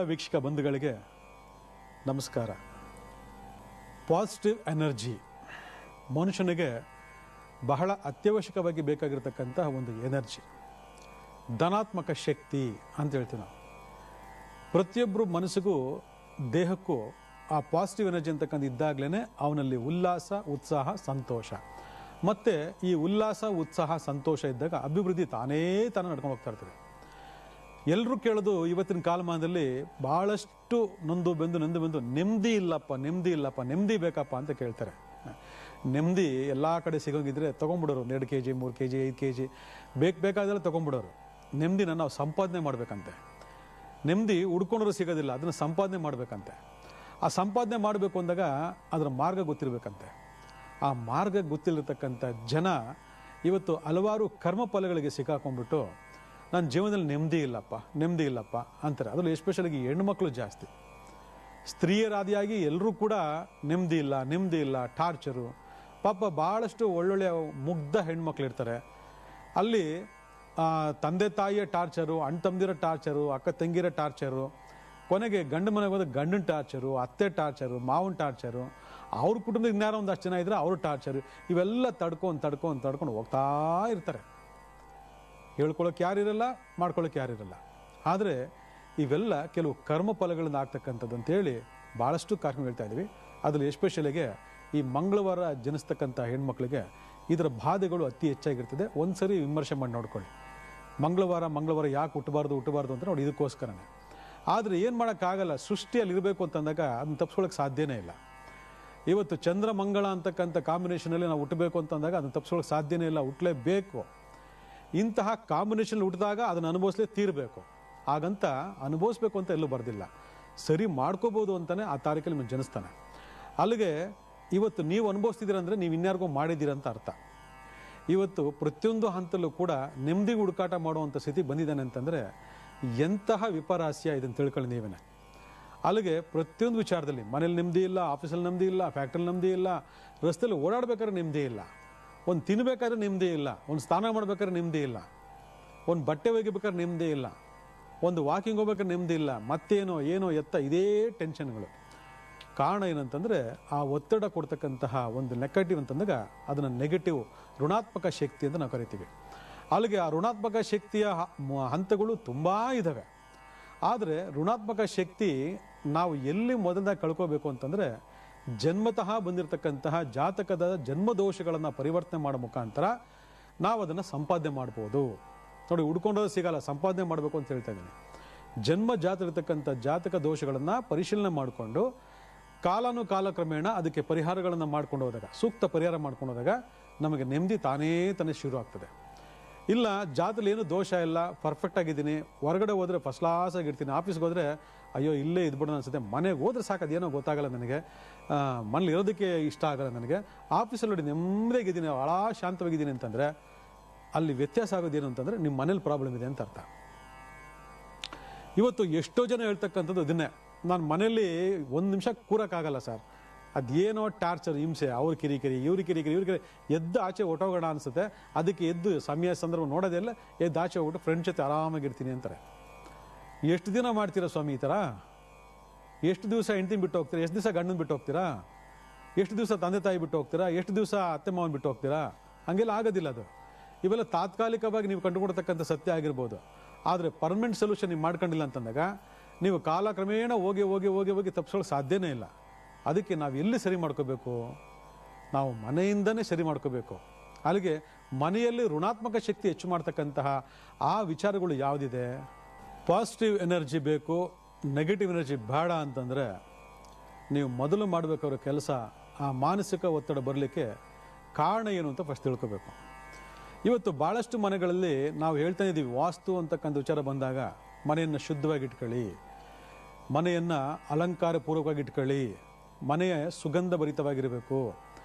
ವೀಕ್ಷಕ ಬಂಧುಗಳಿಗೆ ನಮಸ್ಕಾರ. ಪಾಸಿಟಿವ್ ಎನರ್ಜಿ ಮನುಷ್ಯನಿಗೆ ಬಹಳ ಅತ್ಯವಶ್ಯಕವಾಗಿ ಬೇಕಾಗಿರತಕ್ಕಂತಹ ಒಂದು ಎನರ್ಜಿ, ಧನಾತ್ಮಕ ಶಕ್ತಿ ಅಂತ ಹೇಳ್ತೀವಿ ನಾವು. ಪ್ರತಿಯೊಬ್ಬರು ಮನಸ್ಸಿಗೂ ದೇಹಕ್ಕೂ ಆ ಪಾಸಿಟಿವ್ ಎನರ್ಜಿ ಅಂತಕ್ಕಂಥ ಇದ್ದಾಗಲೇ ಅವನಲ್ಲಿ ಉಲ್ಲಾಸ, ಉತ್ಸಾಹ, ಸಂತೋಷ. ಮತ್ತು ಈ ಉಲ್ಲಾಸ, ಉತ್ಸಾಹ, ಸಂತೋಷ ಇದ್ದಾಗ ಅಭಿವೃದ್ಧಿ ತಾನೇ ನಡ್ಕೊಂಡು ಹೋಗ್ತಾ ಇರ್ತದೆ. ಎಲ್ಲರೂ ಕೇಳೋದು ಇವತ್ತಿನ ಕಾಲಮಾನದಲ್ಲಿ ಭಾಳಷ್ಟು ನೊಂದು ಬೆಂದು ನೆಮ್ಮದಿ ನೆಮ್ಮದಿ ಬೇಕಪ್ಪ ಅಂತ ಕೇಳ್ತಾರೆ. ನೆಮ್ಮದಿ ಎಲ್ಲ ಕಡೆ ಸಿಗೋಂಗಿದ್ರೆ ತೊಗೊಂಡ್ಬಿಡೋರು. 2 kg 3 kg 5 kg ಬೇಕಾದೆಲ್ಲ ತೊಗೊಂಡ್ಬಿಡೋರು. ನೆಮ್ಮದಿನ ನಾವು ಸಂಪಾದನೆ ಮಾಡಬೇಕಂತೆ. ನೆಮ್ಮದಿ ಹುಡ್ಕೊಂಡ್ರೂ ಸಿಗೋದಿಲ್ಲ, ಅದನ್ನು ಸಂಪಾದನೆ ಮಾಡಬೇಕಂತೆ. ಆ ಸಂಪಾದನೆ ಮಾಡಬೇಕು ಅಂದಾಗ ಅದರ ಮಾರ್ಗ ಗೊತ್ತಿರಬೇಕಂತೆ. ಆ ಮಾರ್ಗ ಗೊತ್ತಿರತಕ್ಕಂಥ ಜನ ಇವತ್ತು ಹಲವಾರು ಕರ್ಮ ಫಲಗಳಿಗೆ ಸಿಕ್ಕಾಕೊಂಡ್ಬಿಟ್ಟು ನನ್ನ ಜೀವನದಲ್ಲಿ ನೆಮ್ಮದಿ ಇಲ್ಲಪ್ಪ ಅಂತಾರೆ. ಅದರಲ್ಲಿ ಎಸ್ಪೆಷಲಾಗಿ ಹೆಣ್ಣುಮಕ್ಕಳು ಜಾಸ್ತಿ. ಸ್ತ್ರೀಯರಾದಿಯಾಗಿ ಎಲ್ಲರೂ ಕೂಡ ನೆಮ್ಮದಿ ಇಲ್ಲ, ಟಾರ್ಚರು. ಪಾಪ ಭಾಳಷ್ಟು ಒಳ್ಳೊಳ್ಳೆ ಮುಗ್ಧ ಹೆಣ್ಮಕ್ಳು ಇರ್ತಾರೆ. ಅಲ್ಲಿ ತಂದೆ ತಾಯಿಯ ಟಾರ್ಚರು, ಅಣ್ಣ ತಮ್ಮದಿರೋ ಟಾರ್ಚರು, ಅಕ್ಕ ತಂಗಿರೋ ಟಾರ್ಚರು, ಕೊನೆಗೆ ಗಂಡ ಮನೆಗೆ ಹೋದ ಗಂಡನ ಟಾರ್ಚರು, ಅತ್ತೆ ಟಾರ್ಚರು, ಮಾವನ ಟಾರ್ಚರು, ಅವ್ರ ಕುಟುಂಬದ ಇನ್ಯಾರೋ ಒಂದಷ್ಟು ಜನ ಇದ್ರೆ ಅವ್ರ ಟಾರ್ಚರು. ಇವೆಲ್ಲ ತಡ್ಕೊಂಡು ಹೋಗ್ತಾ ಇರ್ತಾರೆ. ಹೇಳ್ಕೊಳ್ಳೋಕೆ ಯಾರಿರಲ್ಲ, ಮಾಡ್ಕೊಳ್ಳೋಕೆ ಯಾರಿರಲ್ಲ. ಆದರೆ ಇವೆಲ್ಲ ಕೆಲವು ಕರ್ಮ ಫಲಗಳಿಂದ ಆಗ್ತಕ್ಕಂಥದ್ದು ಅಂತೇಳಿ ಭಾಳಷ್ಟು ಕಾರ್ಯಕ್ರಮ ಹೇಳ್ತಾ ಇದ್ದೀವಿ. ಅದರಲ್ಲಿ ಎಸ್ಪೆಷಲಿಗೆ ಈ ಮಂಗಳವಾರ ಜನಿಸ್ತಕ್ಕಂಥ ಹೆಣ್ಮಕ್ಳಿಗೆ ಇದರ ಬಾಧೆಗಳು ಅತಿ ಹೆಚ್ಚಾಗಿರ್ತದೆ. ಒಂದು ಸರಿ ವಿಮರ್ಶೆ ಮಾಡಿ ನೋಡ್ಕೊಳ್ಳಿ. ಮಂಗಳವಾರ ಯಾಕೆ ಹುಟ್ಟಬಾರ್ದು ಅಂತ ನೋಡಿ, ಇದಕ್ಕೋಸ್ಕರನೇ. ಆದರೆ ಏನು ಮಾಡೋಕ್ಕಾಗಲ್ಲ, ಸೃಷ್ಟಿಯಲ್ಲಿ ಇರಬೇಕು ಅಂತಂದಾಗ ಅದನ್ನ ತಪ್ಪಿಸ್ಕೊಳ್ಳೋಕೆ ಸಾಧ್ಯನೇ ಇಲ್ಲ. ಇವತ್ತು ಚಂದ್ರ ಮಂಗಳ ಅಂತಕ್ಕಂಥ ಕಾಂಬಿನೇಷನಲ್ಲಿ ನಾವು ಹುಟ್ಟಬೇಕು ಅಂತಂದಾಗ ಅದನ್ನು ತಪ್ಪಿಸ್ಕೊಳ್ಳೋಕೆ ಸಾಧ್ಯನೇ ಇಲ್ಲ, ಹುಟ್ಟಲೇಬೇಕು. ಇಂತಹ ಕಾಂಬಿನೇಷನ್ ಹುಟ್ಟಿದಾಗ ಅದನ್ನು ಅನುಭವಿಸಲೇ ತೀರಬೇಕು. ಹಾಗಂತ ಅನುಭವಿಸ್ಬೇಕು ಅಂತ ಎಲ್ಲೂ ಬರೆದಿಲ್ಲ, ಸರಿ ಮಾಡ್ಕೋಬೋದು ಅಂತಲೇ ಆ ತಾರೀಕಲ್ಲಿ ನೀವು ಜನಿಸ್ತಾನೆ. ಅಲ್ಲಿಗೆ ಇವತ್ತು ನೀವು ಅನುಭವಿಸ್ತಿದ್ದೀರಂದರೆ ನೀವು ಇನ್ಯಾರಿಗೋ ಮಾಡಿದ್ದೀರ ಅಂತ ಅರ್ಥ. ಇವತ್ತು ಪ್ರತಿಯೊಂದು ಹಂತಲ್ಲೂ ಕೂಡ ನೆಮ್ಮದಿ ಹುಡುಕಾಟ ಮಾಡುವಂಥ ಸ್ಥಿತಿ ಬಂದಿದ್ದಾನೆ ಅಂತಂದರೆ ಎಂತಹ ವಿಪರಾಸ್ಯ ಇದನ್ನು ತಿಳ್ಕೊಳ್ಳಿ ನೀವೇನೆ. ಅಲ್ಲಿಗೆ ಪ್ರತಿಯೊಂದು ವಿಚಾರದಲ್ಲಿ ಮನೇಲಿ ನೆಮ್ಮದಿ ಇಲ್ಲ, ಆಫೀಸಲ್ಲಿ ನೆಮ್ಮದಿ ಇಲ್ಲ, ಫ್ಯಾಕ್ಟ್ರಿಲಿ ನೆಮ್ಮದಿ ಇಲ್ಲ, ರಸ್ತೆಯಲ್ಲಿ ಓಡಾಡ್ಬೇಕಾದ್ರೆ ನೆಮ್ಮದಿ ಇಲ್ಲ, ಒಂದು ತಿನ್ನಬೇಕಾದ್ರೆ ನೆಮ್ಮದಿ ಇಲ್ಲ, ಒಂದು ಸ್ನಾನ ಮಾಡ್ಬೇಕಾದ್ರೆ ನೆಮ್ಮದಿ ಇಲ್ಲ, ಒಂದು ಬಟ್ಟೆ ಒಗಿಬೇಕಾದ್ರೆ ನೆಮ್ಮದಿ ಇಲ್ಲ, ಒಂದು ವಾಕಿಂಗ್ ಹೋಗ್ಬೇಕಾದ್ರೆ ನೆಮ್ಮದಿ ಇಲ್ಲ, ಮತ್ತೇನೋ ಇದೇ ಟೆನ್ಷನ್ಗಳು. ಕಾರಣ ಏನಂತಂದರೆ ಆ ಒತ್ತಡ ಕೊಡ್ತಕ್ಕಂತಹ ಒಂದು ನೆಗೆಟಿವ್ ಅಂತಂದಾಗ ಅದನ್ನು ನೆಗೆಟಿವ್, ಋಣಾತ್ಮಕ ಶಕ್ತಿ ಅಂತ ನಾವು ಕರಿತೀವಿ. ಅಲ್ಲಿಗೆ ಆ ಋಣಾತ್ಮಕ ಶಕ್ತಿಯ ಹಂತಗಳು ತುಂಬ ಇದ್ದಾವೆ. ಆದರೆ ಋಣಾತ್ಮಕ ಶಕ್ತಿ ನಾವು ಎಲ್ಲಿ ಮೊದಲದಾಗ ಕಳ್ಕೋಬೇಕು ಅಂತಂದರೆ ಜನ್ಮತಃ ಬಂದಿರತಕ್ಕಂತಹ ಜಾತಕದ ಜನ್ಮದೋಷಗಳನ್ನು ಪರಿವರ್ತನೆ ಮಾಡೋ ಮುಖಾಂತರ ನಾವು ಅದನ್ನು ಸಂಪಾದನೆ ಮಾಡ್ಬೋದು. ನೋಡಿ, ಹುಡ್ಕೊಂಡೋದು ಸಿಗಲ್ಲ, ಸಂಪಾದನೆ ಮಾಡಬೇಕು ಅಂತ ಹೇಳ್ತಾ ಇದ್ದೀನಿ. ಜನ್ಮ ಜಾತಕರ್ತಕ್ಕಂಥ ಜಾತಕ ದೋಷಗಳನ್ನು ಪರಿಶೀಲನೆ ಮಾಡಿಕೊಂಡು ಕಾಲಕ್ರಮೇಣ ಅದಕ್ಕೆ ಪರಿಹಾರಗಳನ್ನು ಮಾಡ್ಕೊಂಡು ಹೋದಾಗ, ಸೂಕ್ತ ಪರಿಹಾರ ಮಾಡ್ಕೊಂಡು ಹೋದಾಗ ನಮಗೆ ನೆಮ್ಮದಿ ತಾನೇ ಶುರು ಆಗ್ತದೆ. ಇಲ್ಲ, ಜಾತದಲ್ಲಿ ಏನು ದೋಷ ಇಲ್ಲ, ಪರ್ಫೆಕ್ಟ್ ಆಗಿದ್ದೀನಿ, ಹೊರಗಡೆ ಹೋದರೆ ಫಸ್ಟ್ ಕ್ಲಾಸ್ ಆಗಿರ್ತೀನಿ, ಆಫೀಸ್ಗೆ ಹೋದರೆ ಅಯ್ಯೋ ಇಲ್ಲೇ ಇದ್ಬಿಡೋಣ ಅನ್ಸುತ್ತೆ, ಮನೆಗೆ ಹೋದ್ರೆ ಸಾಕು ಅದೇನೋ ಗೊತ್ತಾಗಲ್ಲ ನನಗೆ, ಮನೇಲಿ ಇರೋದಕ್ಕೆ ಇಷ್ಟ ಆಗಲ್ಲ ನನಗೆ, ಆಫೀಸಲ್ಲಿ ನೋಡಿ ನೆಮ್ಮದಿಯಾಗಿದ್ದೀನಿ, ಭಾಳ ಶಾಂತವಾಗಿದ್ದೀನಿ ಅಂತಂದರೆ ಅಲ್ಲಿ ವ್ಯತ್ಯಾಸ ಆಗೋದೇನು ಅಂತಂದರೆ ನಿಮ್ಮ ಮನೇಲಿ ಪ್ರಾಬ್ಲಮ್ ಇದೆ ಅಂತ ಅರ್ಥ. ಇವತ್ತು ಎಷ್ಟೋ ಜನ ಹೇಳ್ತಕ್ಕಂಥದ್ದು ಇದನ್ನೇ, ನಾನು ಮನೇಲಿ 1 ನಿಮಿಷ ಕೂರೋಕ್ಕಾಗಲ್ಲ ಸರ್, ಅದೇನೋ ಟಾರ್ಚರ್, ಹಿಂಸೆ, ಅವ್ರ ಕಿರಿಕಿರಿ, ಇವ್ರ ಕಿರಿಕಿರಿ, ಎದ್ದು ಆಚೆ ಹೊಟ್ಟೋಗೋಣ ಅನಿಸುತ್ತೆ, ಅದಕ್ಕೆ ಎದ್ದು ಸಮಯ ಸಂದರ್ಭ ನೋಡೋದೆಲ್ಲ ಎದ್ದು ಆಚೆ ಹೋಗ್ಬಿಟ್ಟು ಫ್ರೆಂಡ್ ಜೊತೆ ಆರಾಮಾಗಿರ್ತೀನಿ ಅಂತಾರೆ. ಎಷ್ಟು ದಿನ ಮಾಡ್ತೀರಾ ಸ್ವಾಮಿ ಈ ಥರ? ಎಷ್ಟು ದಿವಸ ಹೆಂಡ್ತಿನ ಬಿಟ್ಟು ಹೋಗ್ತೀರಾ? ಎಷ್ಟು ದಿವಸ ಗಂಡನ ಬಿಟ್ಟು ಹೋಗ್ತೀರಾ? ಎಷ್ಟು ದಿವಸ ತಂದೆ ತಾಯಿ ಬಿಟ್ಟು ಹೋಗ್ತೀರಾ? ಎಷ್ಟು ದಿವಸ ಅತ್ತೆ ಮಾವನ ಬಿಟ್ಟು ಹೋಗ್ತೀರಾ? ಹಂಗೆಲ್ಲ ಆಗೋದಿಲ್ಲ. ಅದು ಇವೆಲ್ಲ ತಾತ್ಕಾಲಿಕವಾಗಿ ನೀವು ಕಂಡುಕೊಡ್ತಕ್ಕಂಥ ಸತ್ಯ ಆಗಿರ್ಬೋದು. ಆದರೆ ಪರ್ಮನೆಂಟ್ ಸೊಲ್ಯೂಷನ್ ನೀವು ಮಾಡ್ಕೊಂಡಿಲ್ಲ ಅಂತಂದಾಗ ನೀವು ಕಾಲಕ್ರಮೇಣ ಹೋಗಿ ತಪ್ಪಿಸೋಕೆ ಸಾಧ್ಯನೇ ಇಲ್ಲ. ಅದಕ್ಕೆ ನಾವು ಎಲ್ಲಿ ಸರಿ ಮಾಡ್ಕೋಬೇಕು? ನಾವು ಮನೆಯಿಂದನೇ ಸರಿ ಮಾಡ್ಕೋಬೇಕು. ಅಲ್ಲಿಗೆ ಮನೆಯಲ್ಲಿ ಋಣಾತ್ಮಕ ಶಕ್ತಿ ಹೆಚ್ಚು ಮಾಡ್ತಕ್ಕಂತಹ ಆ ವಿಚಾರಗಳು ಯಾವುದಿದೆ? ಪಾಸಿಟಿವ್ ಎನರ್ಜಿ ಬೇಕು, ನೆಗೆಟಿವ್ ಎನರ್ಜಿ ಬೇಡ ಅಂತಂದರೆ ನೀವು ಮೊದಲು ಮಾಡಬೇಕಾದ ಕೆಲಸ ಆ ಮಾನಸಿಕ ಒತ್ತಡ ಬರಲಿಕ್ಕೆ ಕಾರಣ ಏನು ಅಂತ ಫಸ್ಟ್ ತಿಳ್ಕೋಬೇಕು. ಇವತ್ತು ಭಾಳಷ್ಟು ಮನೆಗಳಲ್ಲಿ ನಾವು ಹೇಳ್ತಾ ಇದ್ದೀವಿ, ವಾಸ್ತು ಅಂತಕ್ಕಂಥ ವಿಚಾರ ಬಂದಾಗ ಮನೆಯನ್ನು ಶುದ್ಧವಾಗಿ ಇಟ್ಕೊಳ್ಳಿ, ಮನೆಯನ್ನು ಅಲಂಕಾರಪೂರ್ವಕವಾಗಿ ಇಟ್ಕೊಳ್ಳಿ, ಮನೆಯ ಸುಗಂಧ ಭರಿತವಾಗಿರಬೇಕು,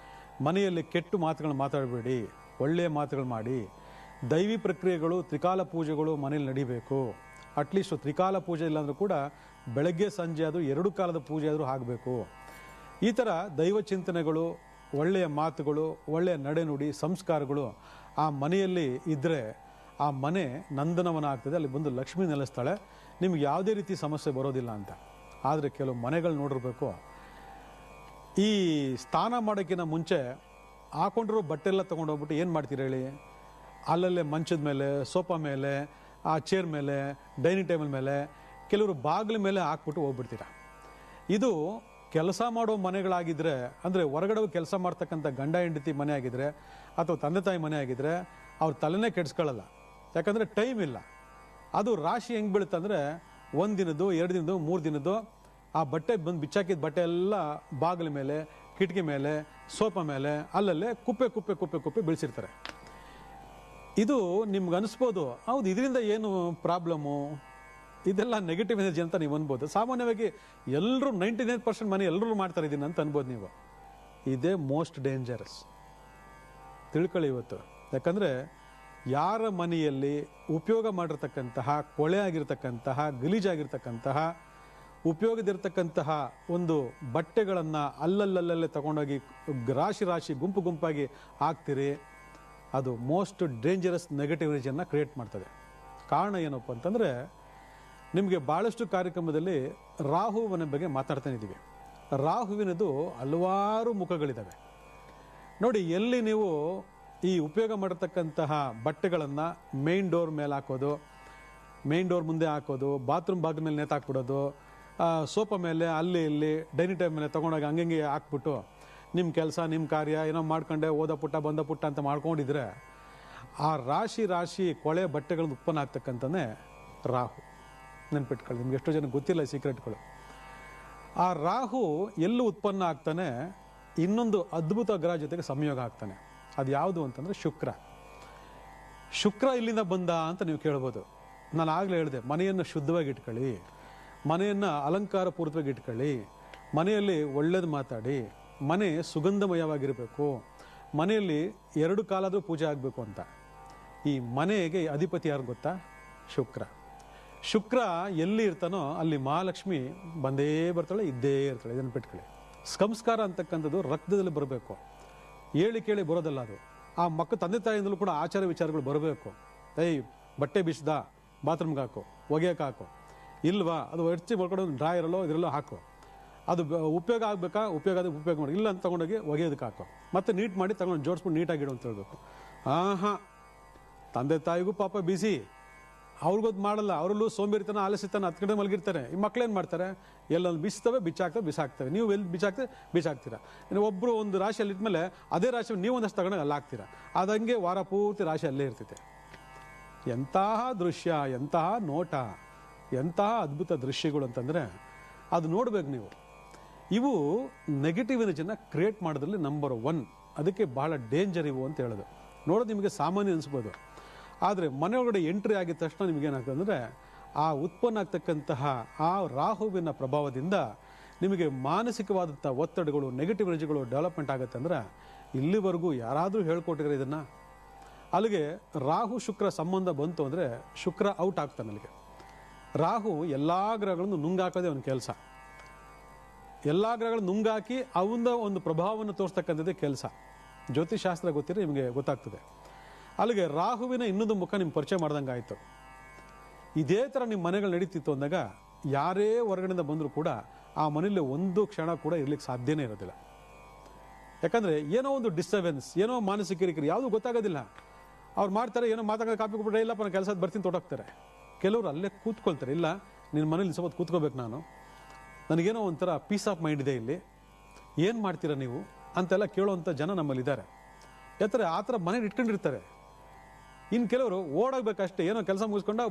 ಮನೆಯಲ್ಲಿ ಕೆಟ್ಟು ಮಾತುಗಳನ್ನ ಮಾತಾಡಬೇಡಿ, ಒಳ್ಳೆಯ ಮಾತುಗಳು ಮಾಡಿ, ದೈವಿ ಪ್ರಕ್ರಿಯೆಗಳು, ತ್ರಿಕಾಲ ಪೂಜೆಗಳು ಮನೇಲಿ ನಡಿಬೇಕು. ಅಟ್ಲೀಸ್ಟ್ ತ್ರಿಕಾಲ ಪೂಜೆ ಇಲ್ಲಾಂದ್ರೂ ಕೂಡ ಬೆಳಗ್ಗೆ ಸಂಜೆ ಆದರೂ 2 ಕಾಲದ ಪೂಜೆ ಆದರೂ ಆಗಬೇಕು. ಈ ಥರ ದೈವ ಚಿಂತನೆಗಳು, ಒಳ್ಳೆಯ ಮಾತುಗಳು, ಒಳ್ಳೆಯ ನಡೆನುಡಿ, ಸಂಸ್ಕಾರಗಳು ಆ ಮನೆಯಲ್ಲಿ ಇದ್ದರೆ ಆ ಮನೆ ನಂದನವನ ಆಗ್ತದೆ, ಅಲ್ಲಿ ಬಂದು ಲಕ್ಷ್ಮಿ ನೆಲೆಸ್ತಾಳೆ, ನಿಮ್ಗೆ ಯಾವುದೇ ರೀತಿ ಸಮಸ್ಯೆ ಬರೋದಿಲ್ಲ ಅಂತ. ಆದರೆ ಕೆಲವು ಮನೆಗಳು ನೋಡಿರ್ಬೇಕು, ಈ ಸ್ನಾನ ಮಾಡೋಕ್ಕಿಂತ ಮುಂಚೆ ಹಾಕೊಂಡಿರೋ ಬಟ್ಟೆ ಎಲ್ಲ ತೊಗೊಂಡೋಗ್ಬಿಟ್ಟು ಏನು ಮಾಡ್ತೀರಿ ಹೇಳಿ, ಅಲ್ಲಲ್ಲೇ ಮಂಚದ ಮೇಲೆ, ಸೋಫಾ ಮೇಲೆ, ಆ ಚೇರ್ ಮೇಲೆ, ಡೈನಿಂಗ್ ಟೇಬಲ್ ಮೇಲೆ, ಕೆಲವರು ಬಾಗಿಲ ಮೇಲೆ ಹಾಕ್ಬಿಟ್ಟು ಹೋಗ್ಬಿಡ್ತೀರ. ಇದು ಕೆಲಸ ಮಾಡೋ ಮನೆಗಳಾಗಿದ್ದರೆ, ಅಂದರೆ ಹೊರಗಡೆ ಕೆಲಸ ಮಾಡ್ತಕ್ಕಂಥ ಗಂಡ ಹೆಂಡತಿ ಮನೆ ಆಗಿದ್ರೆ ಅಥವಾ ತಂದೆ ತಾಯಿ ಮನೆ ಆಗಿದ್ರೆ ಅವ್ರ ತಲೆನೇ ಕೆಡಿಸ್ಕೊಳ್ಳಲ್ಲ. ಯಾಕಂದರೆ ಟೈಮ್ ಇಲ್ಲ. ಅದು ರಾಶಿ ಹೆಂಗೆ ಬೀಳುತ್ತಂದರೆ 1 ದಿನದ್ದು, 2 ದಿನದ್ದು, 3 ದಿನದ್ದು ಆ ಬಟ್ಟೆ ಬಂದು ಬಿಚ್ಚಾಕಿದ ಬಟ್ಟೆ ಎಲ್ಲ ಬಾಗಿಲ ಮೇಲೆ, ಕಿಟಕಿ ಮೇಲೆ, ಸೋಫಾ ಮೇಲೆ ಅಲ್ಲಲ್ಲೇ ಕುಪ್ಪೆ ಕುಪ್ಪೆ ಕುಪ್ಪೆ ಕುಪ್ಪೆ ಬೀಳಿಸಿರ್ತಾರೆ. ಇದು ನಿಮ್ಗೆ ಅನಿಸ್ಬೋದು, ಹೌದು ಇದರಿಂದ ಏನು ಪ್ರಾಬ್ಲಮ್ಮು, ಇದೆಲ್ಲ ನೆಗೆಟಿವ್ ಎನರ್ಜಿ ಅಂತ ನೀವು ಅನ್ಬೋದು. ಸಾಮಾನ್ಯವಾಗಿ ಎಲ್ಲರೂ 99% ಮನೆ ಎಲ್ಲರೂ ಮಾಡ್ತಾರೆ ಇದನ್ನ ಅಂತ ಅನ್ಬೋದು ನೀವು. ಇದೇ ಮೋಸ್ಟ್ ಡೇಂಜರಸ್, ತಿಳ್ಕೊಳ್ಳಿ ಇವತ್ತು. ಯಾಕಂದರೆ ಯಾರ ಮನೆಯಲ್ಲಿ ಉಪಯೋಗ ಮಾಡಿರ್ತಕ್ಕಂತಹ, ಕೊಳೆ ಆಗಿರ್ತಕ್ಕಂತಹ, ಗಲೀಜಾಗಿರ್ತಕ್ಕಂತಹ, ಉಪಯೋಗದಿರ್ತಕ್ಕಂತಹ ಒಂದು ಬಟ್ಟೆಗಳನ್ನು ಅಲ್ಲಲ್ಲಲ್ಲೇ ತಗೊಂಡೋಗಿ ರಾಶಿ ರಾಶಿ ಗುಂಪು ಗುಂಪಾಗಿ ಹಾಕ್ತೀರಿ, ಅದು ಮೋಸ್ಟ್ ಡೇಂಜರಸ್ ನೆಗೆಟಿವ್ ಎನರ್ಜಿಯನ್ನು ಕ್ರಿಯೇಟ್ ಮಾಡ್ತದೆ. ಕಾರಣ ಏನಪ್ಪ ಅಂತಂದರೆ, ನಿಮಗೆ ಭಾಳಷ್ಟು ಕಾರ್ಯಕ್ರಮದಲ್ಲಿ ರಾಹುವಿನ ಬಗ್ಗೆ ಮಾತಾಡ್ತಾನೆ ಇದ್ದೀವಿ. ರಾಹುವಿನದು ಹಲವಾರು ಮುಖಗಳಿದ್ದಾವೆ ನೋಡಿ. ಎಲ್ಲಿ ನೀವು ಈ ಉಪಯೋಗ ಮಾಡಿರ್ತಕ್ಕಂತಹ ಬಟ್ಟೆಗಳನ್ನು ಮೇನ್ ಡೋರ್ ಮೇಲೆ ಹಾಕೋದು, ಮೇನ್ ಡೋರ್ ಮುಂದೆ ಹಾಕೋದು, ಬಾತ್ರೂಮ್ ಬಾಗಿಲ ಮೇಲೆ ನೇತಾಕ್ಬಿಡೋದು, ಸೋಫಾ ಮೇಲೆ, ಅಲ್ಲಿ ಇಲ್ಲಿ ಡೈನಿಂಗ್ ಟೇಬಲ್ ಮೇಲೆ ತೊಗೊಂಡೋಗಿ ಹಂಗೆ ಹಾಕ್ಬಿಟ್ಟು ನಿಮ್ಮ ಕೆಲಸ, ನಿಮ್ಮ ಕಾರ್ಯ ಏನೋ ಮಾಡ್ಕೊಂಡೆ ಓದ ಪುಟ್ಟ ಬಂದ ಪುಟ್ಟ ಅಂತ ಮಾಡ್ಕೊಂಡಿದ್ರೆ ಆ ರಾಶಿ ರಾಶಿ ಕೊಳೆ ಬಟ್ಟೆಗಳನ್ನು ಉತ್ಪನ್ನ ಆಗ್ತಕ್ಕಂಥನೇ ರಾಹು. ನೆನ್ಪಿಟ್ಕೊಳ್ಳಿ, ನಿಮ್ಗೆ ಎಷ್ಟೋ ಜನ ಗೊತ್ತಿಲ್ಲ ಈ ಸೀಕ್ರೆಟ್ಗಳು. ಆ ರಾಹು ಎಲ್ಲೂ ಉತ್ಪನ್ನ ಆಗ್ತಾನೆ, ಇನ್ನೊಂದು ಅದ್ಭುತ ಗ್ರಹ ಜೊತೆಗೆ ಸಂಯೋಗ ಆಗ್ತಾನೆ. ಅದು ಯಾವುದು ಅಂತಂದರೆ ಶುಕ್ರ. ಶುಕ್ರ ಇಲ್ಲಿಂದ ಬಂದ ಅಂತ ನೀವು ಕೇಳ್ಬೋದು. ನಾನು ಆಗಲೇ ಹೇಳಿದೆ, ಮನೆಯನ್ನು ಶುದ್ಧವಾಗಿ ಇಟ್ಕೊಳ್ಳಿ, ಮನೆಯನ್ನು ಅಲಂಕಾರ ಪೂರ್ವಕವಾಗಿ ಇಟ್ಕೊಳ್ಳಿ, ಮನೆಯಲ್ಲಿ ಒಳ್ಳೇದು ಮಾತಾಡಿ, ಮನೆ ಸುಗಂಧಮಯವಾಗಿರಬೇಕು, ಮನೆಯಲ್ಲಿ 2 ಕಾಲಾದರೂ ಪೂಜೆ ಆಗಬೇಕು ಅಂತ. ಈ ಮನೆಗೆ ಅಧಿಪತಿ ಯಾರು ಗೊತ್ತಾ? ಶುಕ್ರ. ಶುಕ್ರ ಎಲ್ಲಿ ಇರ್ತಾನೋ ಅಲ್ಲಿ ಮಹಾಲಕ್ಷ್ಮಿ ಬಂದೇ ಬರ್ತಾಳೆ, ಇದ್ದೇ ಇರ್ತಾಳೆ. ಇದನ್ನು ಬಿಟ್ಕೊಳ್ಳಿ. ಸಂಸ್ಕಾರ ಅಂತಕ್ಕಂಥದ್ದು ರಕ್ತದಲ್ಲಿ ಬರಬೇಕು, ಹೇಳಿ ಕೇಳಿ ಬರೋದಲ್ಲ ಅದು. ಆ ಮಕ್ಕಳು ತಂದೆ ತಾಯಿಯಿಂದಲೂ ಕೂಡ ಆಚಾರ ವಿಚಾರಗಳು ಬರಬೇಕು. ಬಟ್ಟೆ ಬಿಸಿದ ಬಾತ್ರೂಮ್ಗೆ ಹಾಕು, ಒಗೆಯಕ್ಕೆ ಹಾಕು, ಇಲ್ವಾ ಅದು ಹೆಚ್ಚಿ ಬರ್ಕೊಂಡು ಡ್ರಾಯರಲ್ಲೋ ಇದರಲ್ಲೋ ಹಾಕು. ಅದು ಉಪಯೋಗ ಆಗಬೇಕಾ, ಉಪಯೋಗ ಮಾಡಿ, ಇಲ್ಲ ಅಂತ ತೊಗೊಂಡೋಗಿ ಒಗೆಯೋದಕ್ಕೆ ಹಾಕು, ಮತ್ತೆ ನೀಟ್ ಮಾಡಿ ತಗೊಂಡು ಜೋಡಿಸ್ಬಿಟ್ಟು ನೀಟಾಗಿಡು ಅಂತ ಹೇಳ್ಬೇಕು. ತಂದೆ ತಾಯಿಗೂ ಪಾಪ ಬಿಸಿ, ಅವ್ರಿಗೋದು ಮಾಡಲ್ಲ, ಅವರಲ್ಲೂ ಸೋಂಬೇರಿತನ, ಆಲಸ್ಯತನ, ಹತ್ತು ಕಡೆ ಮಲಗಿರ್ತಾರೆ. ಈ ಮಕ್ಳೇನು ಮಾಡ್ತಾರೆ, ಎಲ್ಲೊಂದು ಬಿಸ್ತವೆ ಬಿಸಾಕ್ತವೆ. ನೀವು ಎಲ್ಲಿ ಬಿಸಾಕ್ತೀರಾ. ಇನ್ನು ಒಬ್ಬರು ಒಂದು ರಾಶಿಯಲ್ಲಿ ಇಟ್ಮೇಲೆ ಅದೇ ರಾಶಿ ನೀವು ಒಂದಷ್ಟು ತಗೊಂಡು ಅಲ್ಲಿ ಹಾಕ್ತೀರಾ. ಅದಂಗೆ ವಾರ ಪೂರ್ತಿ ರಾಶಿ ಅಲ್ಲೇ ಇರ್ತೈತೆ. ಎಂತಹ ದೃಶ್ಯ, ಎಂತಹ ನೋಟ, ಎಂತಹ ಅದ್ಭುತ ದೃಶ್ಯಗಳು ಅಂತಂದರೆ ಅದು ನೋಡ್ಬೇಕು ನೀವು. ಇವು ನೆಗೆಟಿವ್ ಎನರ್ಜಿನ ಕ್ರಿಯೇಟ್ ಮಾಡೋದ್ರಲ್ಲಿ ನಂಬರ್ 1. ಅದಕ್ಕೆ ಬಹಳ ಡೇಂಜರ್ ಇವು ಅಂತ ಹೇಳೋದು. ನೋಡೋದು ನಿಮಗೆ ಸಾಮಾನ್ಯ ಅನಿಸ್ಬೋದು, ಆದರೆ ಮನೆಯೊಳಗಡೆ ಎಂಟ್ರಿ ಆಗಿದ ತಕ್ಷಣ ನಿಮಗೇನಾಗ್ತದೆ ಅಂದರೆ ಆ ಉತ್ಪನ್ನ ಆಗ್ತಕ್ಕಂತಹ ಆ ರಾಹುವಿನ ಪ್ರಭಾವದಿಂದ ನಿಮಗೆ ಮಾನಸಿಕವಾದಂಥ ಒತ್ತಡಗಳು, ನೆಗೆಟಿವ್ ಎನರ್ಜಿಗಳು ಡೆವಲಪ್ಮೆಂಟ್ ಆಗುತ್ತೆ. ಅಂದರೆ ಇಲ್ಲಿವರೆಗೂ ಯಾರಾದರೂ ಹೇಳ್ಕೊಟ್ಟಿದ್ರೆ ಇದನ್ನು. ಅಲ್ಲಿಗೆ ರಾಹು ಶುಕ್ರ ಸಂಬಂಧ ಬಂತು ಅಂದರೆ ಶುಕ್ರ ಔಟ್ ಆಗ್ತಾನೆ. ಅಲ್ಲಿಗೆ ರಾಹು ಎಲ್ಲ ಗ್ರಹಗಳನ್ನು ನುಂಗಾಕೋದೇ ಅವನ ಕೆಲಸ. ಎಲ್ಲ ಗ್ರಹಗಳನ್ನು ನುಂಗಾಕಿ ಅವನ ಒಂದು ಪ್ರಭಾವವನ್ನು ತೋರಿಸ್ತಕ್ಕಂಥದ್ದೇ ಕೆಲಸ. ಜ್ಯೋತಿಷಾಸ್ತ್ರ ಗೊತ್ತಿರೋ ನಿಮಗೆ ಗೊತ್ತಾಗ್ತದೆ. ಅಲ್ಲಿಗೆ ರಾಹುವಿನ ಇನ್ನೊಂದು ಮುಖ ನಿಮ್ಗೆ ಪರಿಚಯ ಮಾಡ್ದಂಗೆ ಆಯಿತು. ಇದೇ ಥರ ನಿಮ್ಮ ಮನೆಗಳು ನಡೀತಿತ್ತು ಅಂದಾಗ ಯಾರೇ ಹೊರಗಡೆಯಿಂದ ಬಂದರೂ ಕೂಡ ಆ ಮನೆಯಲ್ಲಿ ಒಂದು ಕ್ಷಣ ಕೂಡ ಇರ್ಲಿಕ್ಕೆ ಸಾಧ್ಯನೇ ಇರೋದಿಲ್ಲ. ಯಾಕಂದರೆ ಏನೋ ಒಂದು ಡಿಸ್ಟರ್ಬೆನ್ಸ್, ಏನೋ ಮಾನಸಿಕ ಕಿರಿಕಿರಿ, ಯಾವುದೂ ಗೊತ್ತಾಗೋದಿಲ್ಲ. ಅವ್ರು ಮಾಡ್ತಾರೆ, ಏನೋ ಮಾತಾಡೋದು, ಕಾಪಿ ಕೊಟ್ಬಿಟ್ರೆ ಇಲ್ಲಪ್ಪ ನಾನು ಕೆಲಸದ ಬರ್ತೀನಿ ತೊಡಗ್ತಾರೆ. ಕೆಲವರು ಅಲ್ಲೇ ಕೂತ್ಕೊಳ್ತಾರೆ. ಇಲ್ಲ, ನಿನ್ನ ಮನೇಲಿ ಸ್ವಲ್ಪ ಕೂತ್ಕೋಬೇಕು, ನನಗೇನೋ ಒಂಥರ ಪೀಸ್ ಆಫ್ ಮೈಂಡ್ ಇದೆ ಇಲ್ಲಿ, ಏನು ಮಾಡ್ತೀರಾ ನೀವು ಅಂತೆಲ್ಲ ಕೇಳೋವಂಥ ಜನ ನಮ್ಮಲ್ಲಿದ್ದಾರೆ. ಯಾಕಂದರೆ ಆ ಥರ ಮನೇಲಿ ಇಟ್ಕೊಂಡಿರ್ತಾರೆ. ಇನ್ನು ಕೆಲವರು ಓಡೋಗ್ಬೇಕಷ್ಟೇ, ಏನೋ ಕೆಲಸ ಮುಗಿಸ್ಕೊಂಡ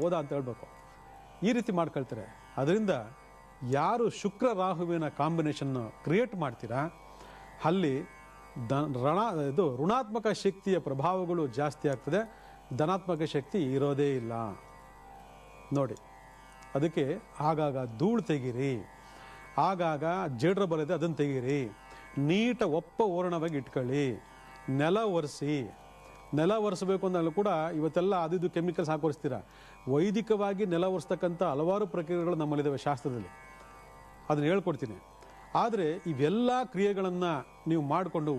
ಓದ ಅಂತ ಹೇಳ್ಬೇಕು, ಈ ರೀತಿ ಮಾಡ್ಕೊಳ್ತಾರೆ. ಅದರಿಂದ ಯಾರು ಶುಕ್ರ ರಾಹುವಿನ ಕಾಂಬಿನೇಷನ್ನು ಕ್ರಿಯೇಟ್ ಮಾಡ್ತೀರಾ ಅಲ್ಲಿ ಋಣಾತ್ಮಕ ಶಕ್ತಿಯ ಪ್ರಭಾವಗಳು ಜಾಸ್ತಿ ಆಗ್ತದೆ, ಧನಾತ್ಮಕ ಶಕ್ತಿ ಇರೋದೇ ಇಲ್ಲ ನೋಡಿ. ಅದಕ್ಕೆ ಆಗಾಗ ಧೂಳು ತೆಗೀರಿ, ಆಗಾಗ ಜೇಡ್ರ ಬರದೆ ಅದನ್ನು ತೆಗೀರಿ, ನೀಟ ಓರಣವಾಗಿ ಇಟ್ಕೊಳ್ಳಿ, ನೆಲ ಒರೆಸಬೇಕು ಅಂದಾಗಲೂ ಕೂಡ ಇವತ್ತೆಲ್ಲ ಅದು ಕೆಮಿಕಲ್ಸ್ ಹಾಕೊರಿಸ್ತೀರ. ವೈದಿಕವಾಗಿ ನೆಲ ಒರೆಸ್ತಕ್ಕಂಥ ಹಲವಾರು ಪ್ರಕ್ರಿಯೆಗಳು ನಮ್ಮಲ್ಲಿದ್ದಾವೆ ಶಾಸ್ತ್ರದಲ್ಲಿ, ಅದನ್ನು ಹೇಳ್ಕೊಡ್ತೀನಿ. ಆದರೆ ಇವೆಲ್ಲ ಕ್ರಿಯೆಗಳನ್ನು ನೀವು ಮಾಡಿಕೊಂಡು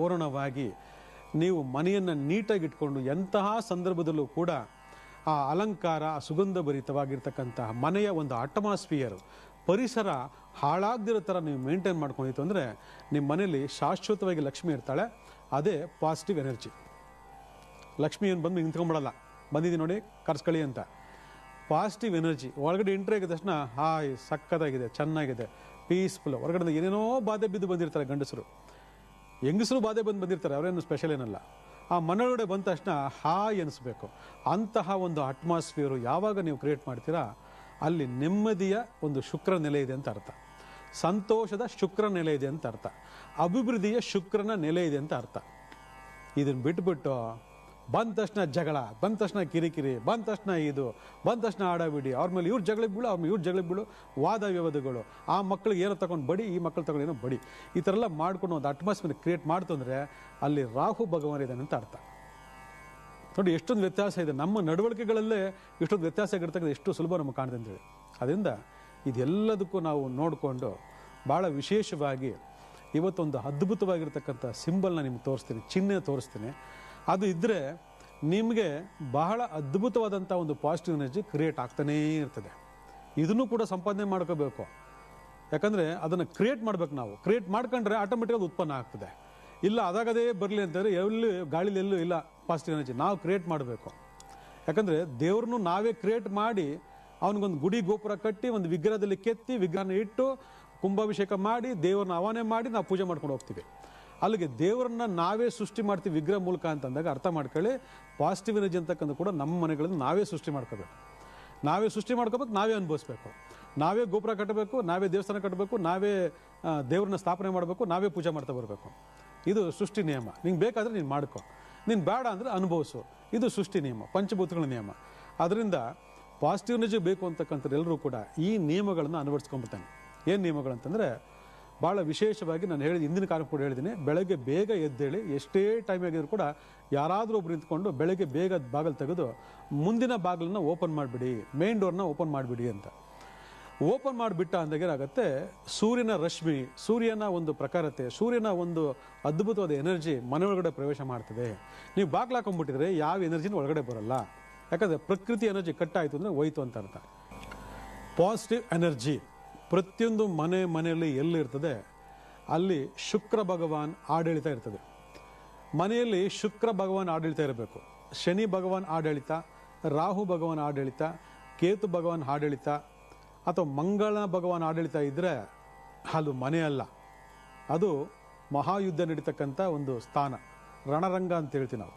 ಓರಣವಾಗಿ ನೀವು ಮನೆಯನ್ನು ನೀಟಾಗಿ ಇಟ್ಕೊಂಡು ಎಂತಹ ಸಂದರ್ಭದಲ್ಲೂ ಕೂಡ ಆ ಅಲಂಕಾರ ಸುಗಂಧಭರಿತವಾಗಿರ್ತಕ್ಕಂತಹ ಮನೆಯ ಒಂದು ಅಟ್ಮಾಸ್ಫಿಯರ್ ಪರಿಸರ ಹಾಳಾಗದಿರೋ ಥರ ನೀವು ಮೇಂಟೈನ್ ಮಾಡ್ಕೊಂಡಿತ್ತು ಅಂದರೆ ನಿಮ್ಮ ಮನೆಯಲ್ಲಿ ಶಾಶ್ವತವಾಗಿ ಲಕ್ಷ್ಮಿ ಇರ್ತಾಳೆ. ಅದೇ ಪಾಸಿಟಿವ್ ಎನರ್ಜಿ. ಲಕ್ಷ್ಮಿ ಏನು ಬಂದು ನಿಂತ್ಕೊಂಡ್ಬಿಡಲ್ಲ, ಬಂದಿದ್ದೀನಿ ನೋಡಿ ಕರ್ಸ್ಕೊಳ್ಳಿ ಅಂತ. ಪಾಸಿಟಿವ್ ಎನರ್ಜಿ ಒಳಗಡೆ ಎಂಟ್ರಿ ಆಗಿದ ತಕ್ಷಣ ಹಾಯ್ ಸಕ್ಕತ್ತಾಗಿದೆ, ಚೆನ್ನಾಗಿದೆ, ಪೀಸ್ಫುಲ್. ಹೊರಗಡೆ ಏನೇನೋ ಬಾಧೆ ಬಿದ್ದು ಬಂದಿರ್ತಾರೆ ಗಂಡಸರು, ಹೆಂಗಸರು ಬಾಧೆ ಬಂದಿರ್ತಾರೆ, ಅವರೇನು ಸ್ಪೆಷಲ್ ಏನಲ್ಲ. ಆ ಮನೆಯೊಳಗಡೆ ಬಂದ ತಕ್ಷಣ ಹಾಯ್ ಅನಿಸ್ಬೇಕು. ಅಂತಹ ಒಂದು ಅಟ್ಮಾಸ್ಫಿಯರು ಯಾವಾಗ ನೀವು ಕ್ರಿಯೇಟ್ ಮಾಡ್ತೀರಾ ಅಲ್ಲಿ ನೆಮ್ಮದಿಯ ಒಂದು ಶುಕ್ರ ನೆಲೆ ಇದೆ ಅಂತ ಅರ್ಥ, ಸಂತೋಷದ ಶುಕ್ರ ನೆಲೆ ಇದೆ ಅಂತ ಅರ್ಥ, ಅಭಿವೃದ್ಧಿಯ ಶುಕ್ರನ ನೆಲೆ ಇದೆ ಅಂತ ಅರ್ಥ. ಇದನ್ನು ಬಿಟ್ಬಿಟ್ಟು ಬಂದ ತಕ್ಷಣ ಜಗಳ, ಬಂದ ತಕ್ಷಣ ಕಿರಿಕಿರಿ, ಬಂದ ತಕ್ಷಣ ಇದು, ಬಂದ ತಕ್ಷಣ ಆಡಬಿಡಿ, ಅವ್ರ ಮೇಲೆ ಇವ್ರು ಜಗಳಿಗೆ ಬೀಳು, ಅವ್ರ ಮೇಲೆ ಇವ್ರು ಜಗಳಿಗೆ ಬೀಳು, ವಾದ ವಿವಾದಗಳು, ಆ ಮಕ್ಕಳಿಗೆ ಏನೋ ತಗೊಂಡು ಬಡಿ, ಈ ಮಕ್ಕಳು ತಗೊಂಡು ಏನೋ ಬಡಿ, ಈ ಥರ ಎಲ್ಲ ಮಾಡ್ಕೊಂಡು ಒಂದು ಅಟ್ಮಾಸ್ಫಿಯರ್ ಕ್ರಿಯೇಟ್ ಮಾಡ್ತು ಅಂದರೆ ಅಲ್ಲಿ ರಾಹು ಭಗವಾನ್ ಇದ್ದಾನೆ ಅಂತ ಅರ್ಥ. ನೋಡಿ ಎಷ್ಟೊಂದು ವ್ಯತ್ಯಾಸ ಇದೆ ನಮ್ಮ ನಡವಳಿಕೆಗಳಲ್ಲೇ, ಎಷ್ಟೊಂದು ವ್ಯತ್ಯಾಸ ಆಗಿರ್ತಕ್ಕಂಥ ಎಷ್ಟು ಸುಲಭ ನಮಗೆ ಕಾಣ್ತದೆ ಅಂತೇಳಿ. ಅದರಿಂದ ಇದೆಲ್ಲದಕ್ಕೂ ನಾವು ನೋಡಿಕೊಂಡು ಭಾಳ ವಿಶೇಷವಾಗಿ ಇವತ್ತೊಂದು ಅದ್ಭುತವಾಗಿರ್ತಕ್ಕಂಥ ಸಿಂಬಲ್ನ ನಿಮ್ಗೆ ತೋರಿಸ್ತೀನಿ, ಚಿಹ್ನೆ ತೋರಿಸ್ತೀನಿ. ಅದು ಇದ್ದರೆ ನಿಮಗೆ ಬಹಳ ಅದ್ಭುತವಾದಂಥ ಒಂದು ಪಾಸಿಟಿವ್ ಎನರ್ಜಿ ಕ್ರಿಯೇಟ್ ಆಗ್ತಾನೇ ಇರ್ತದೆ. ಇದನ್ನು ಕೂಡ ಸಂಪಾದನೆ ಮಾಡ್ಕೋಬೇಕು. ಯಾಕಂದರೆ ಅದನ್ನು ಕ್ರಿಯೇಟ್ ಮಾಡ್ಬೇಕು. ನಾವು ಕ್ರಿಯೇಟ್ ಮಾಡ್ಕೊಂಡ್ರೆ ಆಟೋಮೆಟಿಕ್ ಅದು ಉತ್ಪನ್ನ ಆಗ್ತದೆ. ಇಲ್ಲ ಅದಾಗದೇ ಬರಲಿ ಅಂತಂದರೆ ಎಲ್ಲಿ ಗಾಳಿಲಿ ಎಲ್ಲೂ ಇಲ್ಲ ಪಾಸಿಟಿವ್ ಎನರ್ಜಿ. ನಾವು ಕ್ರಿಯೇಟ್ ಮಾಡಬೇಕು. ಯಾಕಂದರೆ ದೇವ್ರನ್ನು ನಾವೇ ಕ್ರಿಯೇಟ್ ಮಾಡಿ ಅವನಿಗೊಂದು ಗುಡಿ ಗೋಪುರ ಕಟ್ಟಿ ಒಂದು ವಿಗ್ರಹದಲ್ಲಿ ಕೆತ್ತಿ ವಿಗ್ರಹನ ಇಟ್ಟು ಕುಂಭಾಭಿಷೇಕ ಮಾಡಿ ದೇವ್ರನ್ನ ಆವಾಹನೆ ಮಾಡಿ ನಾವು ಪೂಜೆ ಮಾಡ್ಕೊಂಡು ಹೋಗ್ತೀವಿ. ಅಲ್ಲಿಗೆ ದೇವರನ್ನ ನಾವೇ ಸೃಷ್ಟಿ ಮಾಡ್ತೀವಿ ವಿಗ್ರಹ ಮೂಲಕ ಅಂತಂದಾಗ ಅರ್ಥ ಮಾಡ್ಕೊಳ್ಳಿ, ಪಾಸಿಟಿವ್ ಎನರ್ಜಿ ಅಂತಕ್ಕಂಥ ಕೂಡ ನಮ್ಮ ಮನೆಗಳಲ್ಲಿ ನಾವೇ ಸೃಷ್ಟಿ ಮಾಡ್ಕೋಬೇಕು. ನಾವೇ ಸೃಷ್ಟಿ ಮಾಡ್ಕೋಬೇಕು, ನಾವೇ ಅನುಭವಿಸ್ಬೇಕು. ನಾವೇ ಗೋಪುರ ಕಟ್ಟಬೇಕು, ನಾವೇ ದೇವಸ್ಥಾನ ಕಟ್ಟಬೇಕು, ನಾವೇ ದೇವ್ರನ್ನ ಸ್ಥಾಪನೆ ಮಾಡಬೇಕು, ನಾವೇ ಪೂಜೆ ಮಾಡ್ತಾ ಬರಬೇಕು. ಇದು ಸೃಷ್ಟಿ ನಿಯಮ. ನಿಂಗೆ ಬೇಕಾದರೆ ನೀನು ಮಾಡ್ಕೊ, ನೀನು ಬೇಡ ಅಂದರೆ ಅನುಭವಿಸು. ಇದು ಸೃಷ್ಟಿ ನಿಯಮ, ಪಂಚಭೂತಗಳ ನಿಯಮ. ಅದರಿಂದ ಪಾಸಿಟಿವ್ ಎನರ್ಜಿ ಬೇಕು ಅಂತಕ್ಕಂಥದ್ದು ಎಲ್ಲರೂ ಕೂಡ ಈ ನಿಯಮಗಳನ್ನು ಅಳವಡಿಸ್ಕೊಂಡ್ಬಿಡ್ತಾನೆ. ಏನು ನಿಯಮಗಳಂತಂದರೆ ಭಾಳ ವಿಶೇಷವಾಗಿ ನಾನು ಹೇಳಿದ ಹಿಂದಿನ ಕಾಲ ಕೂಡ ಹೇಳಿದ್ದೀನಿ, ಬೆಳಗ್ಗೆ ಬೇಗ ಎದ್ದೇಳಿ, ಎಷ್ಟೇ ಟೈಮ್ ಆಗಿದ್ರು ಕೂಡ ಯಾರಾದರೂ ಒಬ್ರು ನಿಂತ್ಕೊಂಡು ಬೆಳಗ್ಗೆ ಬೇಗ ಬಾಗಿಲು ತೆಗೆದು ಮುಂದಿನ ಬಾಗಿಲನ್ನ ಓಪನ್ ಮಾಡಿಬಿಡಿ, ಮೇನ್ ಡೋರ್ನ ಓಪನ್ ಮಾಡಿಬಿಡಿ ಅಂತ. ಓಪನ್ ಮಾಡಿಬಿಟ್ಟ ಅಂದಾಗ ಏನಾಗುತ್ತೆ, ಸೂರ್ಯನ ರಶ್ಮಿ, ಸೂರ್ಯನ ಒಂದು ಪ್ರಖರತೆ, ಸೂರ್ಯನ ಒಂದು ಅದ್ಭುತವಾದ ಎನರ್ಜಿ ಮನೆಯೊಳಗಡೆ ಪ್ರವೇಶ ಮಾಡ್ತದೆ. ನೀವು ಬಾಗಿಲು ಹಾಕೊಂಡ್ಬಿಟ್ಟಿದ್ರೆ ಯಾವ ಎನರ್ಜಿನೂ ಒಳಗಡೆ ಬರಲ್ಲ. ಯಾಕಂದರೆ ಪ್ರಕೃತಿ ಎನರ್ಜಿ ಕಟ್ಟಾಯಿತು ಅಂದರೆ ಹೋಯ್ತು ಅಂತ ಅರ್ಥ. ಪಾಸಿಟಿವ್ ಎನರ್ಜಿ ಪ್ರತಿಯೊಂದು ಮನೆಯಲ್ಲಿ ಎಲ್ಲಿರ್ತದೆ ಅಲ್ಲಿ ಶುಕ್ರ ಭಗವಾನ್ ಆಡಳಿತ ಇರ್ತದೆ. ಮನೆಯಲ್ಲಿ ಶುಕ್ರ ಭಗವಾನ್ ಆಡಳಿತ ಇರಬೇಕು. ಶನಿ ಭಗವಾನ್ ಆಡಳಿತ, ರಾಹು ಭಗವಾನ್ ಆಡಳಿತ, ಕೇತು ಭಗವಾನ್ ಆಡಳಿತ ಅಥವಾ ಮಂಗಳ ಭಗವಾನ್ ಆಡಳಿತ ಇದ್ದರೆ ಅದು ಮನೆ ಅಲ್ಲ, ಅದು ಮಹಾಯುದ್ಧ ನಡೀತಕ್ಕಂಥ ಒಂದು ಸ್ಥಾನ, ರಣರಂಗ ಅಂತ ಹೇಳ್ತೀವಿ ನಾವು.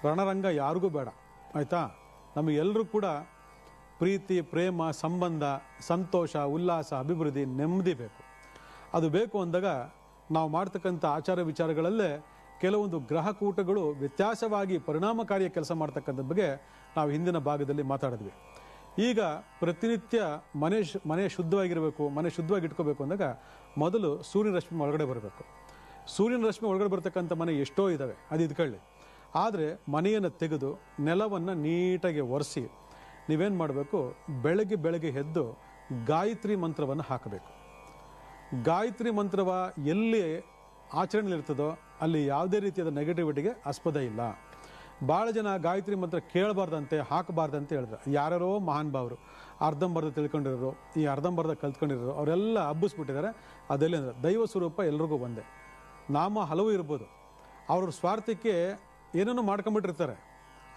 ರಣರಂಗ ಯಾರಿಗೂ ಬೇಡ, ಆಯಿತಾ? ನಮಗೆಲ್ಲರೂ ಕೂಡ ಪ್ರೀತಿ, ಪ್ರೇಮ, ಸಂಬಂಧ, ಸಂತೋಷ, ಉಲ್ಲಾಸ, ಅಭಿವೃದ್ಧಿ, ನೆಮ್ಮದಿ ಬೇಕು. ಅದು ಬೇಕು ಅಂದಾಗ ನಾವು ಮಾಡ್ತಕ್ಕಂಥ ಆಚಾರ ವಿಚಾರಗಳಲ್ಲೇ ಕೆಲವೊಂದು ಗ್ರಹಕೂಟಗಳು ವ್ಯತ್ಯಾಸವಾಗಿ ಪರಿಣಾಮಕಾರಿಯ ಕೆಲಸ ಮಾಡ್ತಕ್ಕಂಥ ಬಗ್ಗೆ ನಾವು ಹಿಂದಿನ ಭಾಗದಲ್ಲಿ ಮಾತಾಡಿದ್ವಿ. ಈಗ ಪ್ರತಿನಿತ್ಯ ಮನೆ ಶುದ್ಧವಾಗಿರಬೇಕು, ಮನೆ ಶುದ್ಧವಾಗಿ ಇಟ್ಕೋಬೇಕು ಅಂದಾಗ ಮೊದಲು ಸೂರ್ಯನ ರಶ್ಮಿ ಒಳಗಡೆ ಬರಬೇಕು. ಸೂರ್ಯನ ರಶ್ಮಿ ಒಳಗಡೆ ಬರ್ತಕ್ಕಂಥ ಮನೆ ಎಷ್ಟೋ ಇದ್ದಾವೆ, ಅದು ಇದ್ಕೊಳ್ಳಿ. ಆದರೆ ಮನೆಯನ್ನು ತೆಗೆದು ನೆಲವನ್ನು ನೀಟಾಗಿ ಒರೆಸಿ ನೀವೇನು ಮಾಡಬೇಕು, ಬೆಳಗ್ಗೆ ಎದ್ದು ಗಾಯತ್ರಿ ಮಂತ್ರವನ್ನು ಹಾಕಬೇಕು. ಗಾಯತ್ರಿ ಮಂತ್ರವ ಎಲ್ಲಿ ಆಚರಣೆಯಲ್ಲಿರ್ತದೋ ಅಲ್ಲಿ ಯಾವುದೇ ರೀತಿಯಾದ ನೆಗೆಟಿವಿಟಿಗೆ ಆಸ್ಪದ ಇಲ್ಲ. ಭಾಳ ಜನ ಗಾಯತ್ರಿ ಮಂತ್ರ ಕೇಳಬಾರ್ದಂತೆ, ಹಾಕಬಾರ್ದಂತೆ ಹೇಳಿದ್ರು. ಯಾರ್ಯಾರೋ ಮಹಾನ್ ಭಾವರು ಅರ್ಧಂಬರ್ಧ ತಿಳ್ಕೊಂಡಿರೋರು, ಈ ಅರ್ಧಂಬರ್ಧ ಕಲ್ತ್ಕೊಂಡಿರೋರು ಅವರೆಲ್ಲ ಹಬ್ಬಿಸ್ಬಿಟ್ಟಿದ್ದಾರೆ. ಅದೆಲ್ಲ ಅಂದರೆ ದೈವ ಸ್ವರೂಪ ಎಲ್ರಿಗೂ ಒಂದೇ. ನಾಮ ಹಲವು ಇರ್ಬೋದು, ಅವ್ರ ಸ್ವಾರ್ಥಕ್ಕೆ ಏನೇನೋ ಮಾಡ್ಕೊಂಬಿಟ್ಟಿರ್ತಾರೆ.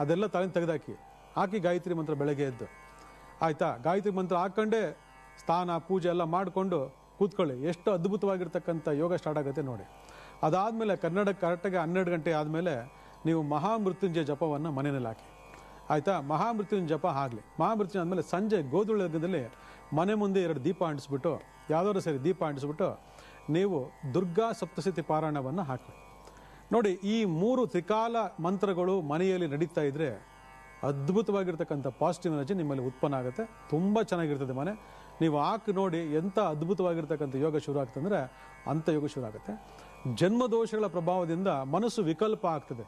ಅದೆಲ್ಲ ತಲೆನ ತೆಗೆದಾಕಿ ಗಾಯತ್ರಿ ಮಂತ್ರ ಬೆಳಗ್ಗೆ ಎದ್ದು, ಆಯಿತಾ? ಗಾಯತ್ರಿ ಮಂತ್ರ ಹಾಕ್ಕೊಂಡೇ ಸ್ನಾನ ಪೂಜೆ ಎಲ್ಲ ಮಾಡಿಕೊಂಡು ಕೂತ್ಕೊಳ್ಳಿ. ಎಷ್ಟು ಅದ್ಭುತವಾಗಿರ್ತಕ್ಕಂಥ ಯೋಗ ಸ್ಟಾರ್ಟ್ ಆಗುತ್ತೆ ನೋಡಿ. ಅದಾದಮೇಲೆ ಕರೆಕ್ಟಾಗಿ 12 ಗಂಟೆ ಆದಮೇಲೆ ನೀವು ಮಹಾಮೃತ್ಯುಂಜಯ ಜಪವನ್ನು ಮನೆಯಲ್ಲಿ ಹಾಕಿ, ಆಯಿತಾ? ಮಹಾಮೃತ್ಯುಂಜಯ ಜಪ ಆಗಲಿ. ಮಹಾಮೃತ್ಯುಂಜಯ ಆದಮೇಲೆ ಸಂಜೆ ಗೋಧುಳದಲ್ಲಿ ಮನೆ ಮುಂದೆ 2 ದೀಪ ಅಂಟಿಸ್ಬಿಟ್ಟು, ಯಾವುದಾದ್ರು ಸರಿ ದೀಪ ಅಂಟಿಸ್ಬಿಟ್ಟು ನೀವು ದುರ್ಗಾ ಸಪ್ತಶತಿ ಪಾರಾಯಣವನ್ನು ಹಾಕಿ ನೋಡಿ. ಈ 3 ತ್ರಿಕಾಲ ಮಂತ್ರಗಳು ಮನೆಯಲ್ಲಿ ನಡೀತಾ ಇದ್ದರೆ ಅದ್ಭುತವಾಗಿರ್ತಕ್ಕಂಥ ಪಾಸಿಟಿವ್ ಎನರ್ಜಿ ನಿಮ್ಮಲ್ಲಿ ಉತ್ಪನ್ನ ಆಗುತ್ತೆ. ತುಂಬ ಚೆನ್ನಾಗಿರ್ತದೆ ಮನೆ. ನೀವು ಹಾಕಿ ನೋಡಿ ಎಂಥ ಅದ್ಭುತವಾಗಿರ್ತಕ್ಕಂಥ ಯೋಗ ಶುರು ಆಗ್ತಂದರೆ ಅಂಥ ಯೋಗ ಶುರು ಆಗುತ್ತೆ. ಜನ್ಮದೋಷಗಳ ಪ್ರಭಾವದಿಂದ ಮನಸ್ಸು ವಿಕಲ್ಪ ಆಗ್ತದೆ.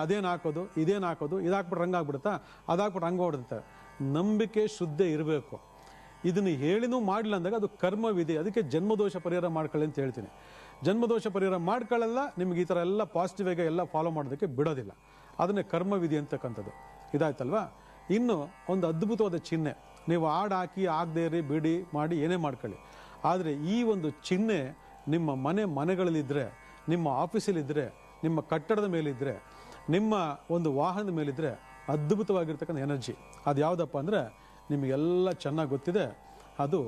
ಅದೇನು ಹಾಕೋದು, ಇದೇನು ಹಾಕೋದು, ಇದಾಕ್ಬಿಟ್ರೆ ರಂಗಾಗ್ಬಿಡುತ್ತಾ, ಅದಾಕ್ಬಿಟ್ರೆ ರಂಗ ಹೊಡೆದುತ್ತೆ. ನಂಬಿಕೆ ಶುದ್ಧ ಇರಬೇಕು. ಇದನ್ನು ಹೇಳಿನೂ ಮಾಡಲಿಲ್ಲ ಅಂದಾಗ ಅದು ಕರ್ಮವಿದೆ. ಅದಕ್ಕೆ ಜನ್ಮದೋಷ ಪರಿಹಾರ ಮಾಡ್ಕೊಳ್ಳಿ ಅಂತ ಹೇಳ್ತೀನಿ. ಜನ್ಮದೋಷ ಪರಿಹಾರ ಮಾಡ್ಕೊಳ್ಳಲ್ಲ, ನಿಮ್ಗೆ ಈ ಥರ ಎಲ್ಲ ಪಾಸಿಟಿವ್ ಆಗಿ ಎಲ್ಲ ಫಾಲೋ ಮಾಡೋದಕ್ಕೆ ಬಿಡೋದಿಲ್ಲ. ಅದನ್ನೇ ಕರ್ಮವಿಧಿ ಅಂತಕ್ಕಂಥದ್ದು. ಇದಾಯ್ತಲ್ವಾ? ಇನ್ನು ಒಂದು ಅದ್ಭುತವಾದ ಚಿಹ್ನೆ, ನೀವು ಹಾಕಿ ಆಗದೇ ಇರಿ, ಬಿಡಿ ಮಾಡಿ ಏನೇ ಮಾಡ್ಕೊಳ್ಳಿ, ಆದರೆ ಈ ಒಂದು ಚಿಹ್ನೆ ನಿಮ್ಮ ಮನೆಗಳಲ್ಲಿದ್ದರೆ, ನಿಮ್ಮ ಆಫೀಸಲ್ಲಿದ್ದರೆ, ನಿಮ್ಮ ಕಟ್ಟಡದ ಮೇಲಿದ್ದರೆ, ನಿಮ್ಮ ಒಂದು ವಾಹನದ ಮೇಲಿದ್ದರೆ ಅದ್ಭುತವಾಗಿರ್ತಕ್ಕಂಥ ಎನರ್ಜಿ. ಅದು ಯಾವುದಪ್ಪ ಅಂದರೆ ನಿಮಗೆಲ್ಲ ಚೆನ್ನಾಗಿ ಗೊತ್ತಿದೆ, ಅದು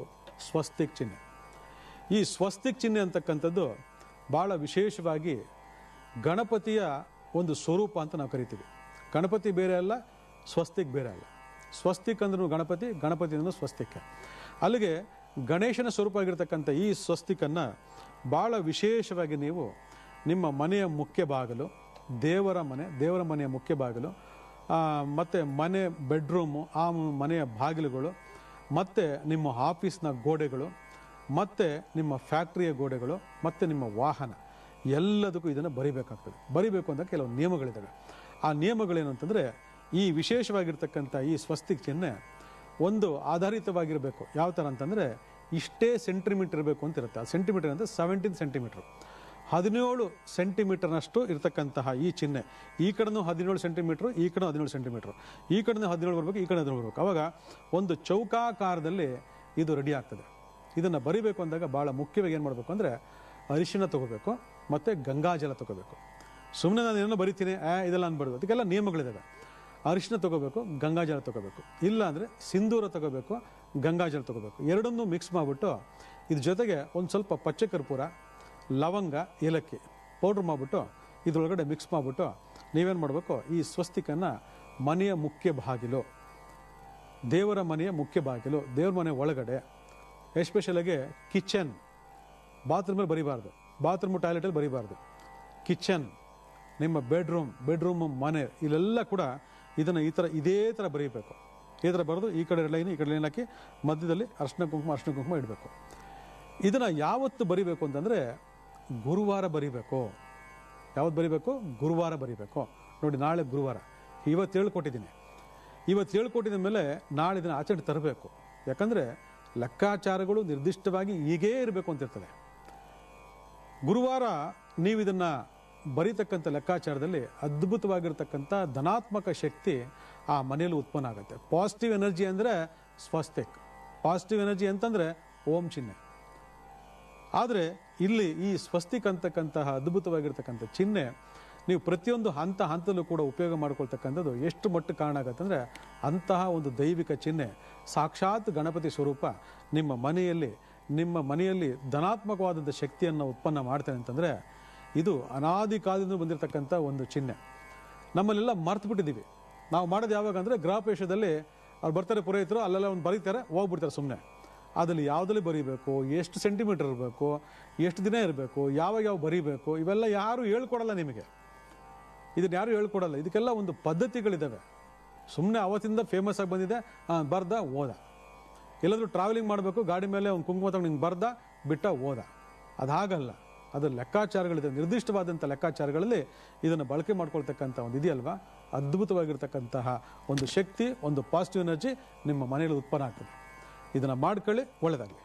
ಸ್ವಸ್ತಿಕ್ ಚಿಹ್ನೆ. ಈ ಸ್ವಸ್ತಿಕ್ ಚಿಹ್ನೆ ಅಂತಕ್ಕಂಥದ್ದು ಭಾಳ ವಿಶೇಷವಾಗಿ ಗಣಪತಿಯ ಒಂದು ಸ್ವರೂಪ ಅಂತ ನಾವು ಕರಿತೀವಿ. ಗಣಪತಿ ಬೇರೆ ಅಲ್ಲ, ಸ್ವಸ್ತಿಕ್ ಬೇರೆ ಅಲ್ಲ. ಸ್ವಸ್ತಿಕ್ ಅಂದ್ರೂ ಗಣಪತಿ, ಗಣಪತಿ ಅಂದ್ರೂ ಸ್ವಸ್ತಿಕ್. ಅಲ್ಲಿಗೆ ಗಣೇಶನ ಸ್ವರೂಪ ಆಗಿರ್ತಕ್ಕಂಥ ಈ ಸ್ವಸ್ತಿಕನ್ನು ಭಾಳ ವಿಶೇಷವಾಗಿ ನೀವು ನಿಮ್ಮ ಮನೆಯ ಮುಖ್ಯ ಬಾಗಿಲು, ದೇವರ ಮನೆಯ ಮುಖ್ಯ ಬಾಗಿಲು, ಮತ್ತು ಮನೆ ಬೆಡ್ರೂಮು, ಆ ಮನೆಯ ಬಾಗಿಲುಗಳು, ಮತ್ತು ನಿಮ್ಮ ಆಫೀಸ್ನ ಗೋಡೆಗಳು, ಮತ್ತು ನಿಮ್ಮ ಫ್ಯಾಕ್ಟ್ರಿಯ ಗೋಡೆಗಳು, ಮತ್ತು ನಿಮ್ಮ ವಾಹನ, ಎಲ್ಲದಕ್ಕೂ ಇದನ್ನು ಬರಿಬೇಕಾಗ್ತದೆ. ಬರಿಬೇಕು ಅಂತ ಕೆಲವು ನಿಯಮಗಳಿದ್ದಾವೆ. ಆ ನಿಯಮಗಳೇನು ಅಂತಂದರೆ, ಈ ವಿಶೇಷವಾಗಿರ್ತಕ್ಕಂಥ ಈ ಸ್ವಸ್ತಿಕ್ ಚಿಹ್ನೆ ಒಂದು ಆಧಾರಿತವಾಗಿರಬೇಕು. ಯಾವ ಥರ ಅಂತಂದರೆ, ಇಷ್ಟೇ ಸೆಂಟಿಮೀಟರ್ ಇರಬೇಕು ಅಂತ ಇರುತ್ತೆ. ಆ ಸೆಂಟಿಮೀಟರ್ ಅಂದರೆ 17 ಸೆಂಟಿಮೀಟ್ರು, 17 ಸೆಂಟಿಮೀಟರ್ನಷ್ಟು ಇರತಕ್ಕಂತಹ ಈ ಚಿಹ್ನೆ. ಈ ಕಡೆನೂ 17 ಸೆಂಟಿಮೀಟ್ರು, ಈ ಕಡೆ 17 ಸೆಂಟಿಮೀಟ್ರು, ಈ ಕಡೆನೂ 17 ಬರಬೇಕು, ಈ ಕಡೆ 17 ಬರಬೇಕು. ಅವಾಗ ಒಂದು ಚೌಕಾಕಾರದಲ್ಲಿ ಇದು ರೆಡಿ ಆಗ್ತದೆ. ಇದನ್ನು ಬರಿಬೇಕು ಅಂದಾಗ ಭಾಳ ಮುಖ್ಯವಾಗಿ ಏನು ಮಾಡಬೇಕು ಅಂದರೆ, ಅರಿಶಿಣ ತೊಗೋಬೇಕು ಮತ್ತು ಗಂಗಾಜಲ ತೊಗೋಬೇಕು. ಸುಮ್ಮನೆ ನಾನು ಏನೋ ಬರಿತೀನಿ ಇದೆಲ್ಲ ಅನ್ಬಾರ್ದು, ಅದಕ್ಕೆಲ್ಲ ನಿಯಮಗಳಿದ್ದಾವೆ. ಅರಿಶಿಣ ತೊಗೋಬೇಕು, ಗಂಗಾಜಲ ತೊಗೋಬೇಕು, ಇಲ್ಲ ಅಂದರೆ ಸಿಂಧೂರ ತೊಗೋಬೇಕು, ಗಂಗಾಜಲ ತೊಗೋಬೇಕು. ಎರಡನ್ನೂ ಮಿಕ್ಸ್ ಮಾಡಿಬಿಟ್ಟು ಇದ್ರ ಜೊತೆಗೆ ಒಂದು ಸ್ವಲ್ಪ ಪಚ್ಚೆ ಕರ್ಪೂರ, ಲವಂಗ, ಏಲಕ್ಕಿ ಪೌಡ್ರ್ ಮಾಡಿಬಿಟ್ಟು ಇದರೊಳಗಡೆ ಮಿಕ್ಸ್ ಮಾಡಿಬಿಟ್ಟು ನೀವೇನು ಮಾಡಬೇಕು, ಈ ಸ್ವಸ್ತಿಕನ್ನು ಮನೆಯ ಮುಖ್ಯ ಬಾಗಿಲು, ದೇವರ ಮನೆಯ ಮುಖ್ಯ ಬಾಗಿಲು, ದೇವ್ರ ಮನೆ ಒಳಗಡೆ, ಎಸ್ಪೆಷಲಾಗಿ ಕಿಚನ್, ಬಾತ್ರೂಮಲ್ಲಿ ಬರಿಬಾರ್ದು, ಬಾತ್ರೂಮು ಟಾಯ್ಲೆಟಲ್ಲಿ ಬರಿಬಾರ್ದು, ಕಿಚನ್, ನಿಮ್ಮ ಬೆಡ್ರೂಮ್ ಮನೆ, ಇಲ್ಲೆಲ್ಲ ಕೂಡ ಇದನ್ನು ಇದೇ ಥರ ಬರೀಬೇಕು. ಈ ಥರ ಬರೆದು ಈ ಕಡೆ ಲೈನ್, ಈ ಕಡೆ ಲೈನ್ ಹಾಕಿ ಮಧ್ಯದಲ್ಲಿ ಅರ್ಶಿನ ಕುಂಕುಮ ಇಡಬೇಕು. ಇದನ್ನು ಯಾವತ್ತು ಬರಿಬೇಕು ಅಂತಂದರೆ, ಗುರುವಾರ ಬರಿಬೇಕು. ಯಾವತ್ತು ಬರಿಬೇಕು? ಗುರುವಾರ ಬರಿಬೇಕು. ನೋಡಿ, ನಾಳೆ ಗುರುವಾರ, ಇವತ್ತು ಹೇಳ್ಕೊಟ್ಟಿದ್ದ ಮೇಲೆ ನಾಳೆ ಇದನ್ನು ಆಚರಣೆ ತರಬೇಕು. ಯಾಕಂದರೆ ಲೆಕ್ಕಾಚಾರಗಳು ನಿರ್ದಿಷ್ಟವಾಗಿ ಹೀಗೇ ಇರಬೇಕು ಅಂತಿರ್ತದೆ. ಗುರುವಾರ ನೀವು ಇದನ್ನು ಬರೀತಕ್ಕಂಥ ಲೆಕ್ಕಾಚಾರದಲ್ಲಿ ಅದ್ಭುತವಾಗಿರ್ತಕ್ಕಂಥ ಧನಾತ್ಮಕ ಶಕ್ತಿ ಆ ಮನೆಯಲ್ಲಿ ಉತ್ಪನ್ನ ಆಗುತ್ತೆ. ಪಾಸಿಟಿವ್ ಎನರ್ಜಿ ಅಂದರೆ ಸ್ವಸ್ತಿಕ್, ಪಾಸಿಟಿವ್ ಎನರ್ಜಿ ಅಂತಂದರೆ ಓಂ ಚಿಹ್ನೆ. ಆದರೆ ಇಲ್ಲಿ ಈ ಸ್ವಸ್ತಿಕ್ ಅಂತಕ್ಕಂತಹ ಅದ್ಭುತವಾಗಿರ್ತಕ್ಕಂಥ ಚಿಹ್ನೆ ನೀವು ಪ್ರತಿಯೊಂದು ಹಂತದಲ್ಲೂ ಕೂಡ ಉಪಯೋಗ ಮಾಡ್ಕೊಳ್ತಕ್ಕಂಥದ್ದು ಎಷ್ಟು ಮಟ್ಟಿಗೆ ಕಾರಣ ಆಗುತ್ತೆ ಅಂದರೆ, ಅಂತಹ ಒಂದು ದೈವಿಕ ಚಿಹ್ನೆ, ಸಾಕ್ಷಾತ್ ಗಣಪತಿ ಸ್ವರೂಪ ನಿಮ್ಮ ಮನೆಯಲ್ಲಿ ಧನಾತ್ಮಕವಾದಂಥ ಶಕ್ತಿಯನ್ನು ಉತ್ಪನ್ನ ಮಾಡ್ತಾನೆ ಅಂತಂದರೆ, ಇದು ಅನಾದಿ ಕಾಲದಿಂದ ಬಂದಿರತಕ್ಕಂಥ ಒಂದು ಚಿಹ್ನೆ. ನಮ್ಮಲ್ಲೆಲ್ಲ ಮರ್ತು ಬಿಟ್ಟಿದ್ದೀವಿ. ನಾವು ಮಾಡೋದು ಯಾವಾಗ ಅಂದರೆ, ಗೃಹ ಪ್ರವೇಶದಲ್ಲಿ ಅವ್ರು ಬರ್ತಾರೆ ಪುರೋಹಿತರು, ಅಲ್ಲೆಲ್ಲ ಒಂದು ಬರೀತಾರೆ, ಹೋಗ್ಬಿಡ್ತಾರೆ ಸುಮ್ಮನೆ. ಅದರಲ್ಲಿ ಯಾವುದಲ್ಲಿ ಬರೀಬೇಕು, ಎಷ್ಟು ಸೆಂಟಿಮೀಟರ್ ಇರಬೇಕು, ಎಷ್ಟು ದಿನ ಇರಬೇಕು, ಯಾವಾಗ ಬರೀಬೇಕು, ಇವೆಲ್ಲ ಯಾರೂ ಹೇಳ್ಕೊಡಲ್ಲ ನಿಮಗೆ. ಇದನ್ನು ಯಾರೂ ಹೇಳ್ಕೊಡಲ್ಲ. ಇದಕ್ಕೆಲ್ಲ ಒಂದು ಪದ್ಧತಿಗಳಿದ್ದಾವೆ. ಸುಮ್ಮನೆ ಅವತ್ತಿಂದ ಫೇಮಸ್ ಆಗಿ ಬಂದಿದೆ, ಬರ್ದ ಓದ. ಎಲ್ಲಾದರೂ ಟ್ರಾವೆಲಿಂಗ್ ಮಾಡಬೇಕು, ಗಾಡಿ ಮೇಲೆ ಒಂದು ಕುಂಕುಮ ತಗೊಂಡು ಹಿಂಗೆ ಬರ್ದ ಬಿಟ್ಟ ಓದ. ಅದು ಹಾಗಲ್ಲ. ಅದು ಲೆಕ್ಕಾಚಾರಗಳಿದೆ, ನಿರ್ದಿಷ್ಟವಾದಂಥ ಲೆಕ್ಕಾಚಾರಗಳಲ್ಲಿ ಇದನ್ನು ಬಳಕೆ ಮಾಡ್ಕೊಳ್ತಕ್ಕಂಥ ಒಂದು ಇದೆಯಲ್ವಾ, ಅದ್ಭುತವಾಗಿರ್ತಕ್ಕಂತಹ ಒಂದು ಶಕ್ತಿ, ಒಂದು ಪಾಸಿಟಿವ್ ಎನರ್ಜಿ ನಿಮ್ಮ ಮನೆಯಲ್ಲಿ ಉತ್ಪನ್ನ ಆಗ್ತದೆ. ಇದನ್ನು ಮಾಡ್ಕೊಳ್ಳಿ, ಒಳ್ಳೆಯದಾಗಲಿ.